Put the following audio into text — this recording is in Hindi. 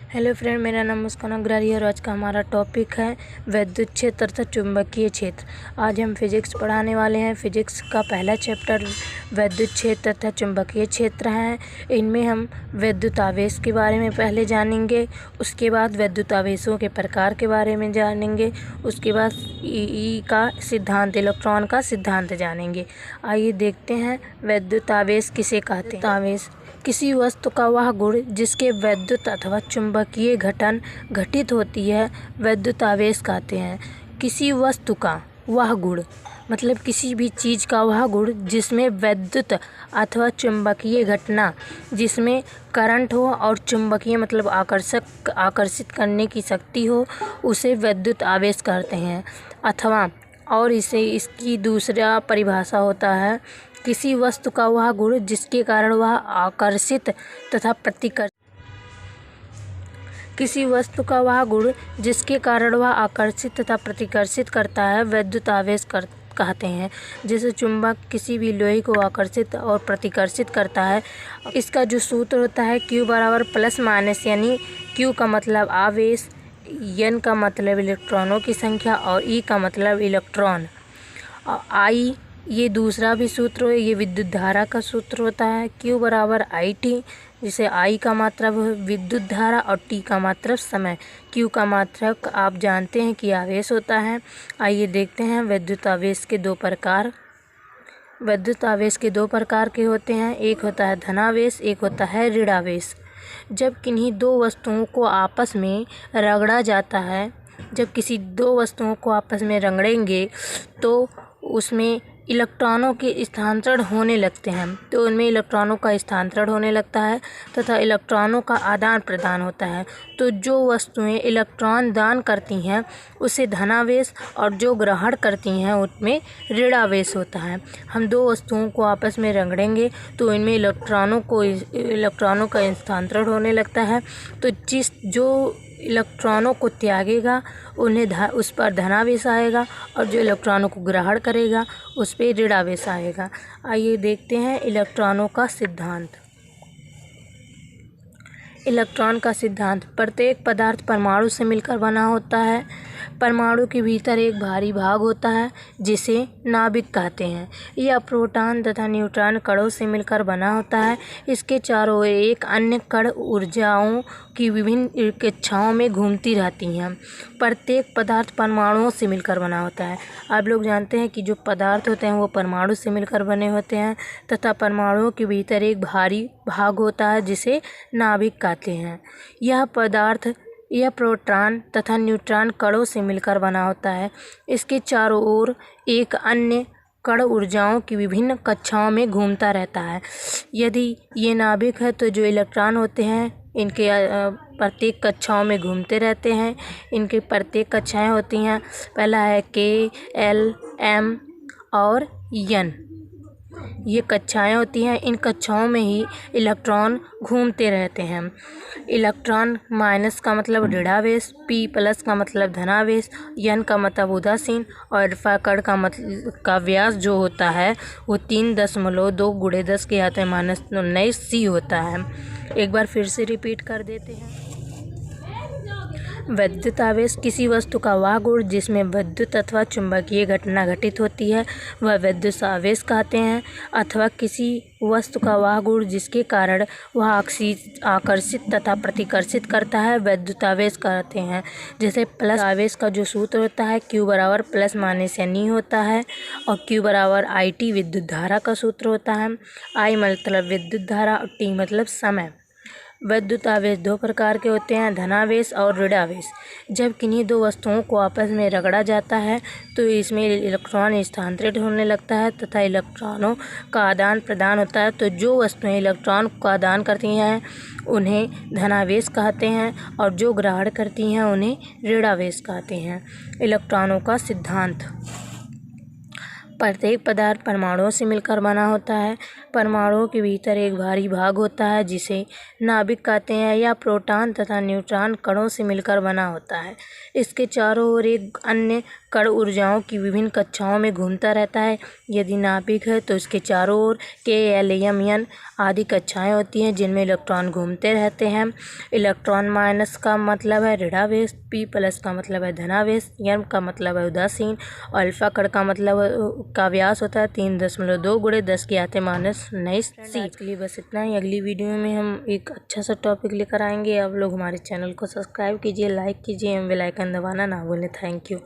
हेलो फ्रेंड, मेरा नाम मुस्कान अग्रवाल और आज का हमारा टॉपिक है विद्युत क्षेत्र तथा चुंबकीय क्षेत्र। आज हम फिजिक्स पढ़ाने वाले हैं। फिजिक्स का पहला चैप्टर विद्युत क्षेत्र तथा चुंबकीय क्षेत्र है। इनमें हम विद्युत आवेश के बारे में पहले जानेंगे, उसके बाद विद्युत आवेशों के प्रकार के बारे में जानेंगे, उसके बाद ई का सिद्धांत, इलेक्ट्रॉन का सिद्धांत जानेंगे। आइए देखते हैं विद्युत आवेश किसे कहते हैं। आवेश किसी वस्तु का वह गुण जिसके विद्युत अथवा चुंबकीय घटन घटित होती है विद्युत आवेश कहते हैं। किसी वस्तु का वह गुण मतलब किसी भी चीज़ का वह गुण जिसमें विद्युत अथवा चुंबकीय घटना, जिसमें करंट हो और चुंबकीय मतलब आकर्षित करने की शक्ति हो, उसे विद्युत आवेश कहते हैं। अथवा और इसकी दूसरा परिभाषा होता है किसी वस्तु का वह गुण जिसके कारण वह आकर्षित तथा प्रतिकर्षित करता है विद्युत आवेश कहते हैं। जैसे चुंबक किसी भी लोहे को आकर्षित और प्रतिकर्षित करता है। इसका जो सूत्र होता है Q बराबर प्लस माइनस, यानी Q का मतलब आवेश, N का मतलब इलेक्ट्रॉनों की संख्या और E का मतलब इलेक्ट्रॉन। I ये दूसरा भी सूत्र है, ये विद्युत धारा का सूत्र होता है। Q बराबर IT, जिसे I का मात्रक विद्युत धारा और T का मात्रक समय। Q का मात्रक आप जानते हैं कि आवेश होता है। आइए देखते हैं विद्युत आवेश के दो प्रकार। विद्युत आवेश के दो प्रकार के होते हैं, एक होता है धनावेश, एक होता है ऋणावेश। जब किन्हीं दो वस्तुओं को आपस में रगड़ा जाता है, जब किसी दो वस्तुओं को आपस में रगड़ेंगे तो उसमें इलेक्ट्रॉनों के स्थानांतरण होने लगते हैं, तो उनमें इलेक्ट्रॉनों का स्थानांतरण होने लगता है तथा इलेक्ट्रॉनों का आदान प्रदान होता है। तो जो वस्तुएं इलेक्ट्रॉन दान करती हैं उसे धनावेश और जो ग्रहण करती हैं उसमें ऋणावेश होता है। हम दो वस्तुओं को आपस में रगड़ेंगे तो इनमें इलेक्ट्रॉनों का स्थानांतरण होने लगता है। तो जो इलेक्ट्रॉनों को त्यागेगा उस पर धनावेश आएगा और जो इलेक्ट्रॉनों को ग्रहण करेगा उस पर ऋणावेश आएगा। आइए देखते हैं इलेक्ट्रॉनों का सिद्धांत। इलेक्ट्रॉन का सिद्धांत। प्रत्येक पदार्थ परमाणु से मिलकर बना होता है। परमाणु के भीतर एक भारी भाग होता है जिसे नाभिक कहते हैं। यह प्रोटॉन तथा न्यूट्रॉन कणों से मिलकर बना होता है। इसके चारों ओर एक अन्य कण ऊर्जाओं की विभिन्न कक्षाओं में घूमती रहती हैं। प्रत्येक पदार्थ परमाणुओं से मिलकर बना होता है। आप लोग जानते हैं कि जो पदार्थ होते हैं वो परमाणु से मिलकर बने होते हैं तथा परमाणुओं के भीतर एक भारी भाग होता है जिसे नाभिक कहते हैं। यह प्रोटॉन तथा न्यूट्रॉन कणों से मिलकर बना होता है। इसके चारों ओर एक अन्य कण ऊर्जाओं की विभिन्न कक्षाओं में घूमता रहता है। यदि ये नाभिक है तो जो इलेक्ट्रॉन होते हैं इनके प्रत्येक कक्षाओं में घूमते रहते हैं। इनके प्रत्येक कक्षाएं होती हैं, पहला है K, L, M और N। ये कक्षाएं होती हैं। इन कक्षाओं में ही इलेक्ट्रॉन घूमते रहते हैं। इलेक्ट्रॉन माइनस का मतलब ऋणावेश, P प्लस का मतलब धनावेश, N का मतलब उदासीन और अल्फा कण का व्यास जो होता है वो 3.2 × 10⁻⁻⁹ होता है। एक बार फिर से रिपीट कर देते हैं। विद्युत आवेश किसी वस्तु का वह गुण जिसमें विद्युत अथवा चुंबकीय घटना घटित होती है वह विद्युत आवेश कहते हैं। अथवा किसी वस्तु का वह गुण जिसके कारण वह आकर्षित तथा प्रतिकर्षित करता है विद्युत आवेश कहते हैं। जैसे प्लस आवेश का जो सूत्र होता है Q बराबर प्लस माइनस यानी होता है और Q बराबर IT विद्युत धारा का सूत्र होता है। I मतलब विद्युत धारा और T मतलब समय। विद्युत आवेश दो प्रकार के होते हैं, धनावेश और ऋणावेश। जब किन्हीं दो वस्तुओं को आपस में रगड़ा जाता है तो इसमें इलेक्ट्रॉन स्थानांतरित होने लगता है तथा इलेक्ट्रॉनों का आदान प्रदान होता है। तो जो वस्तुएं इलेक्ट्रॉन का आदान करती हैं उन्हें धनावेश कहते हैं और जो ग्रहण करती हैं उन्हें ऋणावेश कहते हैं। इलेक्ट्रॉनों का सिद्धांत। प्रत्येक पदार्थ परमाणुओं से मिलकर बना होता है। परमाणुओं के भीतर एक भारी भाग होता है जिसे नाभिक कहते हैं। यह प्रोटॉन तथा न्यूट्रॉन कणों से मिलकर बना होता है। इसके चारों ओर एक अन्य कण ऊर्जाओं की विभिन्न कक्षाओं में घूमता रहता है। यदि नाभिक है तो इसके चारों ओर K, L, M, N आदि कक्षाएं होती हैं जिनमें इलेक्ट्रॉन घूमते रहते हैं। इलेक्ट्रॉन माइनस का मतलब है ऋणावेश, P प्लस का मतलब है धनावेश, M का मतलब है उदासीन और अल्फा कण का मतलब का व्यास होता है 3.2 × 10⁻⁹ आज के लिए बस इतना ही। अगली वीडियो में हम एक अच्छा सा टॉपिक लेकर आएंगे। आप लोग हमारे चैनल को सब्सक्राइब कीजिए, लाइक कीजिए एवं बेल आइकन दबाना ना भूलें। Thank you.